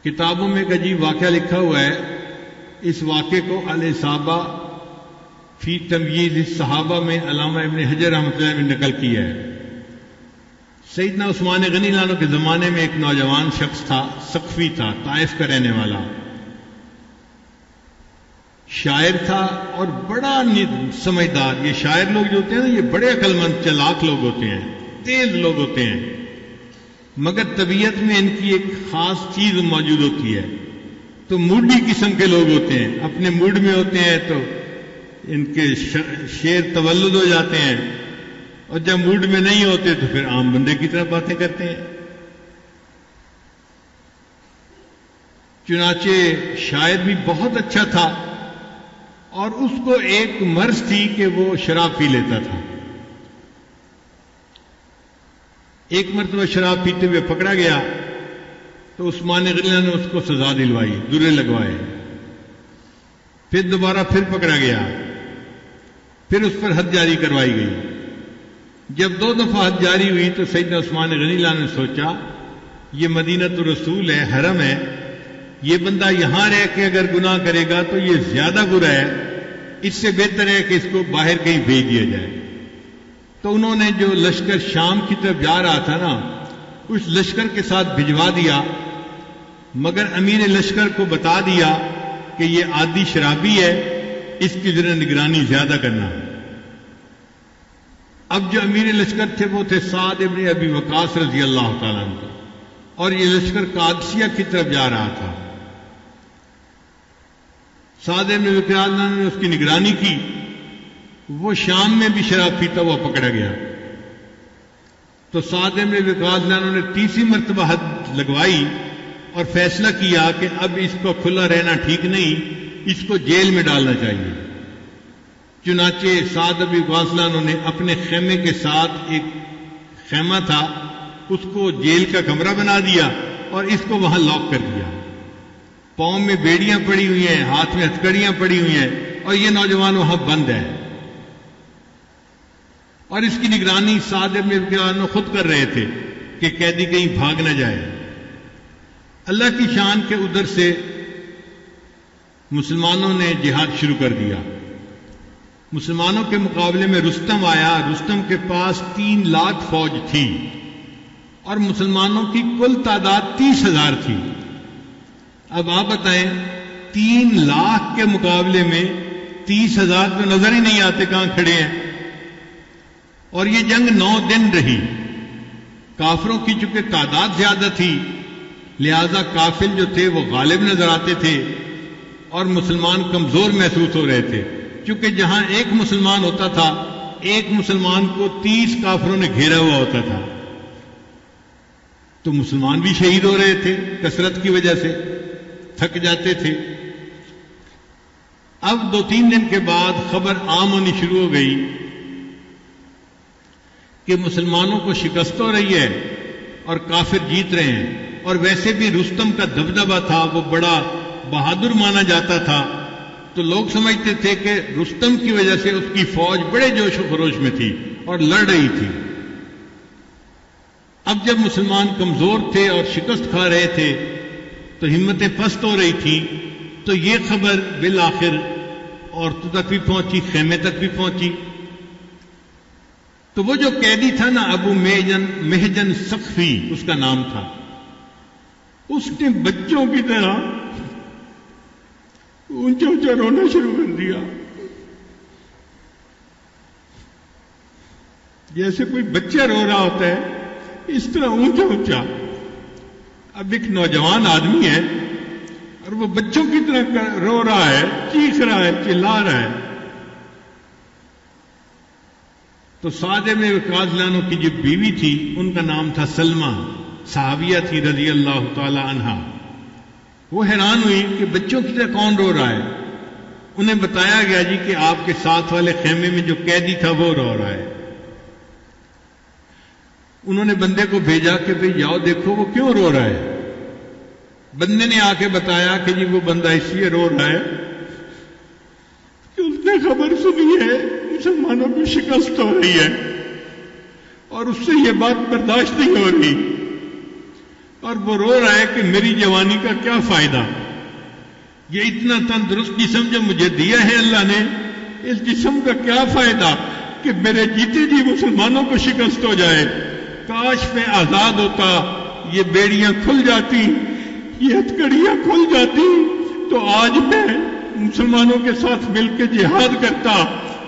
کتابوں میں ایک عجیب واقعہ لکھا ہوا ہے. اس واقعے کو الاصابہ فی تمییز الصحابہ میں علامہ ابن حجر رحمۃ اللہ نے نقل کیا ہے. سیدنا عثمان غنی اللہ عنہ کے زمانے میں ایک نوجوان شخص تھا، ثقفی تھا، طائف کا رہنے والا، شاعر تھا اور بڑا سمجھدار. یہ شاعر لوگ جو ہوتے ہیں نا، یہ بڑے عقل مند چلاک لوگ ہوتے ہیں، تیز لوگ ہوتے ہیں، مگر طبیعت میں ان کی ایک خاص چیز موجود ہوتی ہے. تو موڈی قسم کے لوگ ہوتے ہیں، اپنے موڈ میں ہوتے ہیں تو ان کے شعر تولد ہو جاتے ہیں، اور جب موڈ میں نہیں ہوتے تو پھر عام بندے کی طرح باتیں کرتے ہیں. چنانچہ شاعر بھی بہت اچھا تھا، اور اس کو ایک مرض تھی کہ وہ شراب پی لیتا تھا. ایک مرتبہ شراب پیتے ہوئے پکڑا گیا تو عثمان غنی نے اس کو سزا دلوائی، درے لگوائے. پھر دوبارہ پھر پکڑا گیا، پھر اس پر حد جاری کروائی گئی. جب 2 دفعہ حد جاری ہوئی تو سیدنا عثمان غنی اللہ نے سوچا یہ مدینۃ الرسول ہے، حرم ہے، یہ بندہ یہاں رہ کے اگر گناہ کرے گا تو یہ زیادہ برا ہے، اس سے بہتر ہے کہ اس کو باہر کہیں بھیج دیا جائے. تو انہوں نے جو لشکر شام کی طرف جا رہا تھا نا، اس لشکر کے ساتھ بھجوا دیا، مگر امیر لشکر کو بتا دیا کہ یہ عادی شرابی ہے، اس کی ذرا نگرانی زیادہ کرنا. اب جو امیر لشکر تھے وہ تھے سعد ابن ابی وقاص رضی اللہ تعالیٰ عنہ، اور یہ لشکر قادسیہ کی طرف جا رہا تھا. سعد ابن ابی وقاص نے اس کی نگرانی کی. وہ شام میں بھی شراب پیتا ہوا پکڑا گیا. تو سعد ابن ابی وقاص نے تیسری مرتبہ حد لگوائی اور فیصلہ کیا کہ اب اس کو کھلا رہنا ٹھیک نہیں، اس کو جیل میں ڈالنا چاہیے. چنانچہ سعد ابن ابی وقاص نے اپنے خیمے کے ساتھ ایک خیمہ تھا، اس کو جیل کا کمرہ بنا دیا اور اس کو وہاں لاک کر دیا. پاؤں میں بیڑیاں پڑی ہوئی ہیں، ہاتھ میں ہتھکڑیاں پڑی ہوئی ہیں، اور یہ نوجوان وہاں بند ہے. اور اس کی نگرانی سعد ابن ابی وقاص خود کر رہے تھے کہ قیدی کہیں بھاگ نہ جائے. اللہ کی شان کے ادھر سے مسلمانوں نے جہاد شروع کر دیا. مسلمانوں کے مقابلے میں رستم آیا. رستم کے پاس 3 لاکھ فوج تھی اور مسلمانوں کی کل تعداد 30,000 تھی. اب آپ بتائیں 3 لاکھ کے مقابلے میں 30,000 تو نظر ہی نہیں آتے کہاں کھڑے ہیں. اور یہ جنگ 9 دن رہی. کافروں کی چونکہ تعداد زیادہ تھی لہذا کافر جو تھے وہ غالب نظر آتے تھے اور مسلمان کمزور محسوس ہو رہے تھے، چونکہ جہاں ایک مسلمان ہوتا تھا ایک مسلمان کو 30 کافروں نے گھیرا ہوا ہوتا تھا. تو مسلمان بھی شہید ہو رہے تھے، کثرت کی وجہ سے تھک جاتے تھے. اب 2-3 دن کے بعد خبر عام ہونی شروع ہو گئی کہ مسلمانوں کو شکست ہو رہی ہے اور کافر جیت رہے ہیں. اور ویسے بھی رستم کا دبدبہ تھا، وہ بڑا بہادر مانا جاتا تھا، تو لوگ سمجھتے تھے کہ رستم کی وجہ سے اس کی فوج بڑے جوش و خروش میں تھی اور لڑ رہی تھی. اب جب مسلمان کمزور تھے اور شکست کھا رہے تھے تو ہمتیں پست ہو رہی تھی. تو یہ خبر بالآخر عورتوں تک بھی پہنچی، خیمے تک بھی پہنچی. تو وہ جو قیدی تھا نا، ابو محجن ثقفی اس کا نام تھا، اس نے بچوں کی طرح اونچا اونچا رونا شروع کر دیا، جیسے کوئی بچہ رو رہا ہوتا ہے اس طرح اونچا اونچا. اب ایک نوجوان آدمی ہے اور وہ بچوں کی طرح رو رہا ہے، چیخ رہا ہے، چلا رہا ہے. تو سعد ابن وقاص عنہ کی جو بیوی تھی ان کا نام تھا سلمہ، صحابیہ تھی رضی اللہ تعالی عنہا. وہ حیران ہوئی کہ بچوں کی طرح کون رو رہا ہے. انہیں بتایا گیا جی کہ آپ کے ساتھ والے خیمے میں جو قیدی تھا وہ رو رہا ہے. انہوں نے بندے کو بھیجا کہ بھئی جاؤ دیکھو وہ کیوں رو رہا ہے. بندے نے آ کے بتایا کہ جی وہ بندہ اس لیے رو رہا ہے کہ اس نے خبر سنی ہے مسلمانوں کو شکست ہو رہی ہے اور اس سے یہ بات برداشت نہیں ہو رہی، اور وہ رو رہا ہے کہ میری جوانی کا کیا فائدہ، یہ اتنا تندرست جسم جو مجھے دیا ہے اللہ نے، اس جسم کا کیا فائدہ کہ میرے جیتے جی مسلمانوں کو شکست ہو جائے۔ کاش میں آزاد ہوتا، یہ بیڑیاں کھل جاتی، یہ ہتھکڑیاں کھل جاتی، تو آج میں مسلمانوں کے ساتھ مل کے جہاد کرتا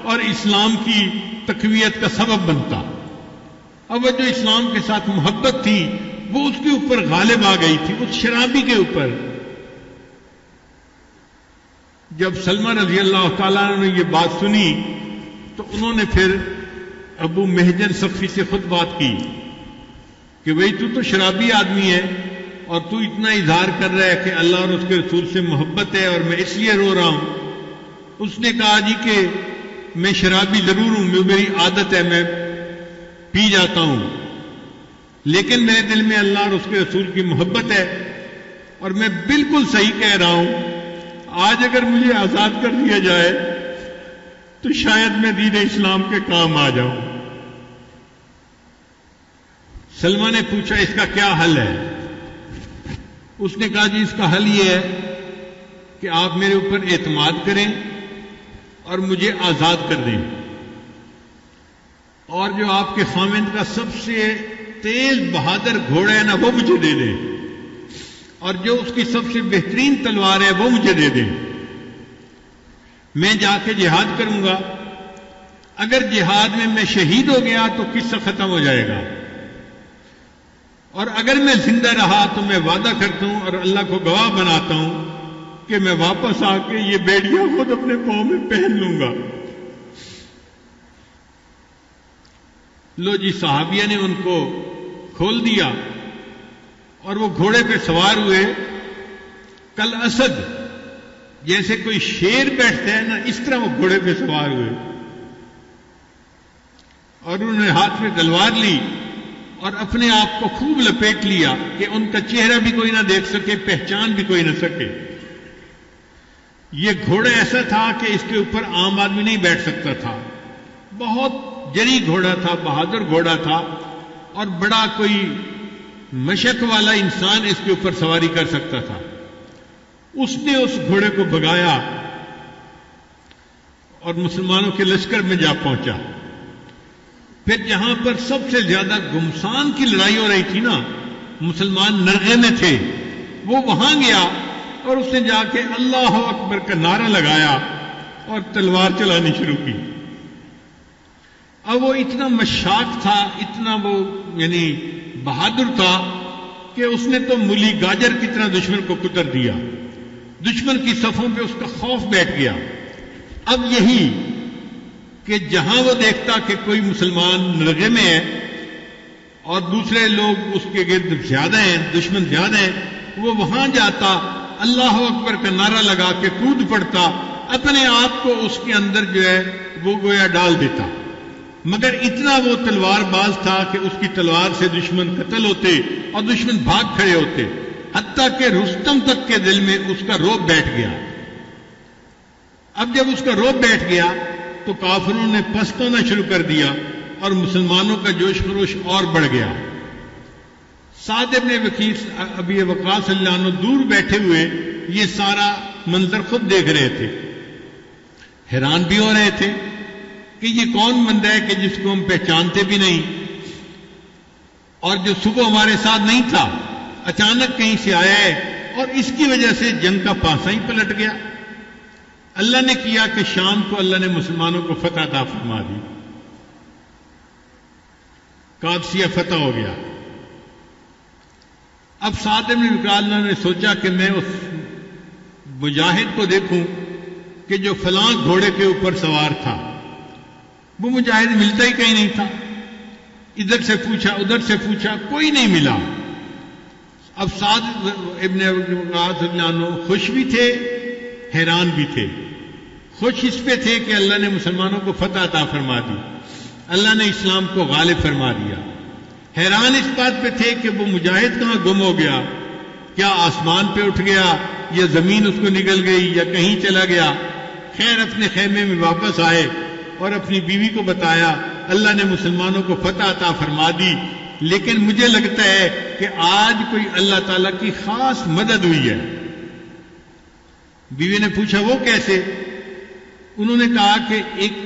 اور اسلام کی تقویت کا سبب بنتا۔ اب وہ جو اسلام کے ساتھ محبت تھی وہ اس کے اوپر غالب آ گئی تھی، اس شرابی کے اوپر۔ جب سلمہ رضی اللہ تعالیٰ عنہ نے یہ بات سنی تو انہوں نے پھر ابو محجن ثقفی سے خود بات کی کہ بھئی تو شرابی آدمی ہے اور تو اتنا اظہار کر رہا ہے کہ اللہ اور اس کے رسول سے محبت ہے اور میں اس لیے رو رہا ہوں۔ اس نے کہا جی کہ میں شرابی ضرور ہوں، میری عادت ہے، میں پی جاتا ہوں، لیکن میرے دل میں اللہ اور اس کے رسول کی محبت ہے اور میں بالکل صحیح کہہ رہا ہوں۔ آج اگر مجھے آزاد کر دیا جائے تو شاید میں دین اسلام کے کام آ جاؤں۔ سلمہ نے پوچھا اس کا کیا حل ہے؟ اس نے کہا جی اس کا حل یہ ہے کہ آپ میرے اوپر اعتماد کریں اور مجھے آزاد کر دیں، اور جو آپ کے خاوند کا سب سے تیز بہادر گھوڑا ہے نا وہ مجھے دے دیں، اور جو اس کی سب سے بہترین تلوار ہے وہ مجھے دے دیں۔ میں جا کے جہاد کروں گا، اگر جہاد میں شہید ہو گیا تو قصہ ختم ہو جائے گا، اور اگر میں زندہ رہا تو میں وعدہ کرتا ہوں اور اللہ کو گواہ بناتا ہوں کہ میں واپس آ کے یہ بیڑیاں خود اپنے پاؤں میں پہن لوں گا۔ لو جی صحابیہ نے ان کو کھول دیا اور وہ گھوڑے پہ سوار ہوئے، کل اسد جیسے کوئی شیر بیٹھتا ہے نا اس طرح وہ گھوڑے پہ سوار ہوئے، اور انہوں نے ہاتھ میں تلوار لی اور اپنے آپ کو خوب لپیٹ لیا کہ ان کا چہرہ بھی کوئی نہ دیکھ سکے، پہچان بھی کوئی نہ سکے۔ یہ گھوڑا ایسا تھا کہ اس کے اوپر عام آدمی نہیں بیٹھ سکتا تھا، بہت جری گھوڑا تھا، بہادر گھوڑا تھا، اور بڑا کوئی مشق والا انسان اس کے اوپر سواری کر سکتا تھا۔ اس نے اس گھوڑے کو بھگایا اور مسلمانوں کے لشکر میں جا پہنچا۔ پھر جہاں پر سب سے زیادہ گمسان کی لڑائی ہو رہی تھی نا، مسلمان نرغے میں تھے، وہ وہاں گیا اور اس نے جا کے اللہ اکبر کا نعرہ لگایا اور تلوار چلانی شروع کی۔ اب وہ اتنا مشاق تھا، اتنا وہ یعنی بہادر تھا کہ اس نے تو مولی گاجر کی طرح دشمن کو کتر دیا، دشمن کی صفوں پہ اس کا خوف بیٹھ گیا۔ اب یہی کہ جہاں وہ دیکھتا کہ کوئی مسلمان نرغے میں ہے اور دوسرے لوگ اس کے گرد زیادہ ہیں، دشمن زیادہ ہیں، وہ وہاں جاتا، اللہ اکبر کا نعرہ لگا کے کود پڑتا، اپنے آپ کو اس کے اندر جو ہے وہ گویا ڈال دیتا۔ مگر اتنا وہ تلوار باز تھا کہ اس کی تلوار سے دشمن قتل ہوتے اور دشمن بھاگ کھڑے ہوتے، حتیٰ کہ رستم تک کے دل میں اس کا رعب بیٹھ گیا۔ اب جب اس کا رعب بیٹھ گیا تو کافروں نے پست ہونا شروع کر دیا اور مسلمانوں کا جوش خروش اور بڑھ گیا۔ سعد بن ابی وقاص رضی اللہ عنہ دور بیٹھے ہوئے یہ سارا منظر خود دیکھ رہے تھے، حیران بھی ہو رہے تھے کہ یہ کون بندہ ہے کہ جس کو ہم پہچانتے بھی نہیں، اور جو صبح ہمارے ساتھ نہیں تھا، اچانک کہیں سے آیا ہے اور اس کی وجہ سے جنگ کا پاسا ہی پلٹ گیا۔ اللہ نے کیا کہ شام کو اللہ نے مسلمانوں کو فتح عطا فرما دی، قادسیہ فتح ہو گیا۔ اب سعد بن وقاص نے سوچا کہ میں اس مجاہد کو دیکھوں کہ جو فلاں گھوڑے کے اوپر سوار تھا، وہ مجاہد ملتا ہی کہیں نہیں تھا۔ ادھر سے پوچھا ادھر سے پوچھا، کوئی نہیں ملا۔ اب سعد ابن وقاص رضی اللہ عنہ خوش بھی تھے، حیران بھی تھے۔ خوش اس پہ تھے کہ اللہ نے مسلمانوں کو فتح عطا فرما دی، اللہ نے اسلام کو غالب فرما دیا۔ حیران اس بات پہ تھے کہ وہ مجاہد کہاں گم ہو گیا، کیا آسمان پہ اٹھ گیا یا زمین اس کو نگل گئی یا کہیں چلا گیا۔ خیر اپنے خیمے میں واپس آئے اور اپنی بیوی کو بتایا اللہ نے مسلمانوں کو فتح عطا فرما دی، لیکن مجھے لگتا ہے کہ آج کوئی اللہ تعالیٰ کی خاص مدد ہوئی ہے۔ بیوی نے پوچھا وہ کیسے؟ انہوں نے کہا کہ ایک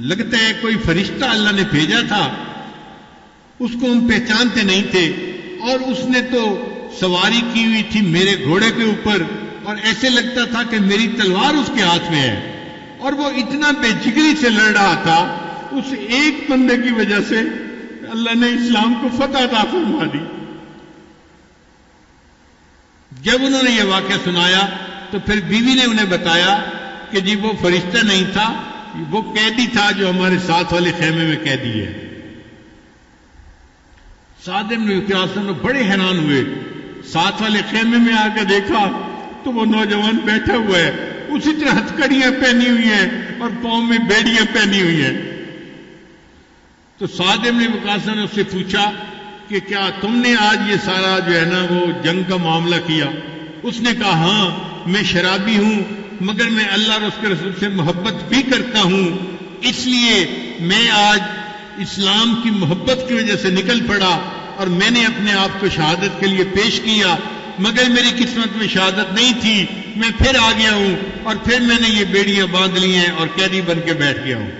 لگتا ہے کوئی فرشتہ اللہ نے بھیجا تھا، اس کو ہم پہچانتے نہیں تھے، اور اس نے تو سواری کی ہوئی تھی میرے گھوڑے کے اوپر، اور ایسے لگتا تھا کہ میری تلوار اس کے ہاتھ میں ہے، اور وہ اتنا بے جگری سے لڑ رہا تھا، اس ایک بندے کی وجہ سے اللہ نے اسلام کو فتح عطا فرما دی۔ جب انہوں نے یہ واقعہ سنایا تو پھر بیوی نے انہیں بتایا کہ جی وہ فرشتہ نہیں تھا، وہ قیدی تھا جو ہمارے ساتھ والے خیمے میں قیدی ہے۔ سعد بن وقاص بڑے حیران ہوئے، ساتھ والے خیمے میں آ کے دیکھا تو وہ نوجوان بیٹھا ہوا ہے، اسی طرح ہتھکڑیاں پہنی ہوئی ہیں اور پاؤں میں بیڑیاں پہنی ہوئی ہیں۔ تو سعد بن وقاص نے اس سے پوچھا کہ کیا تم نے آج یہ سارا جو ہے نا وہ جنگ کا معاملہ کیا؟ اس نے کہا ہاں میں شرابی ہوں، مگر میں اللہ اور اس کے رسول سے محبت بھی کرتا ہوں، اس لیے میں آج اسلام کی محبت کی وجہ سے نکل پڑا اور میں نے اپنے آپ کو شہادت کے لیے پیش کیا، مگر میری قسمت میں شہادت نہیں تھی، میں پھر آ گیا ہوں اور پھر میں نے یہ بیڑیاں باندھ لی ہیں اور قیدی بن کے بیٹھ گیا ہوں۔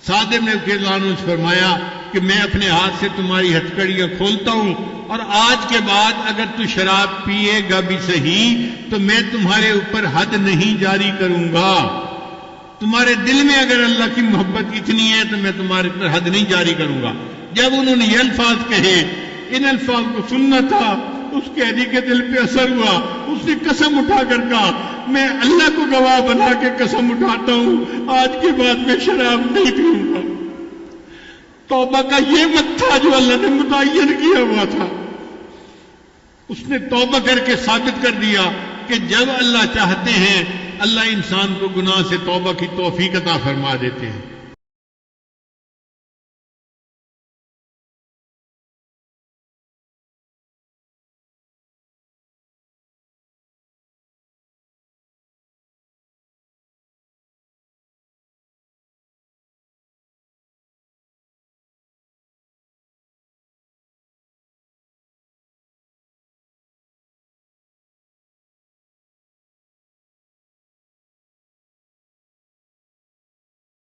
سعد بن وقاص نے فرمایا کہ میں اپنے ہاتھ سے تمہاری ہتھکڑیاں کھولتا ہوں، اور آج کے بعد اگر تو شراب پیے گا بھی صحیح تو میں تمہارے اوپر حد نہیں جاری کروں گا، تمہارے دل میں اگر اللہ کی محبت اتنی ہے تو میں تمہارے اوپر حد نہیں جاری کروں گا۔ جب انہوں نے یہ الفاظ کہے، ان الفاظ کو سننا تھا، اس قیدی کے دل پہ اثر ہوا، اس نے قسم اٹھا کر کہا میں اللہ کو گواہ بنا کے قسم اٹھاتا ہوں آج کے بعد میں شراب نہیں پیوں گا۔ توبہ کا یہ وقت تھا جو اللہ نے متعین کیا ہوا تھا، اس نے توبہ کر کے ثابت کر دیا کہ جب اللہ چاہتے ہیں اللہ انسان کو گناہ سے توبہ کی توفیق عطا فرما دیتے ہیں۔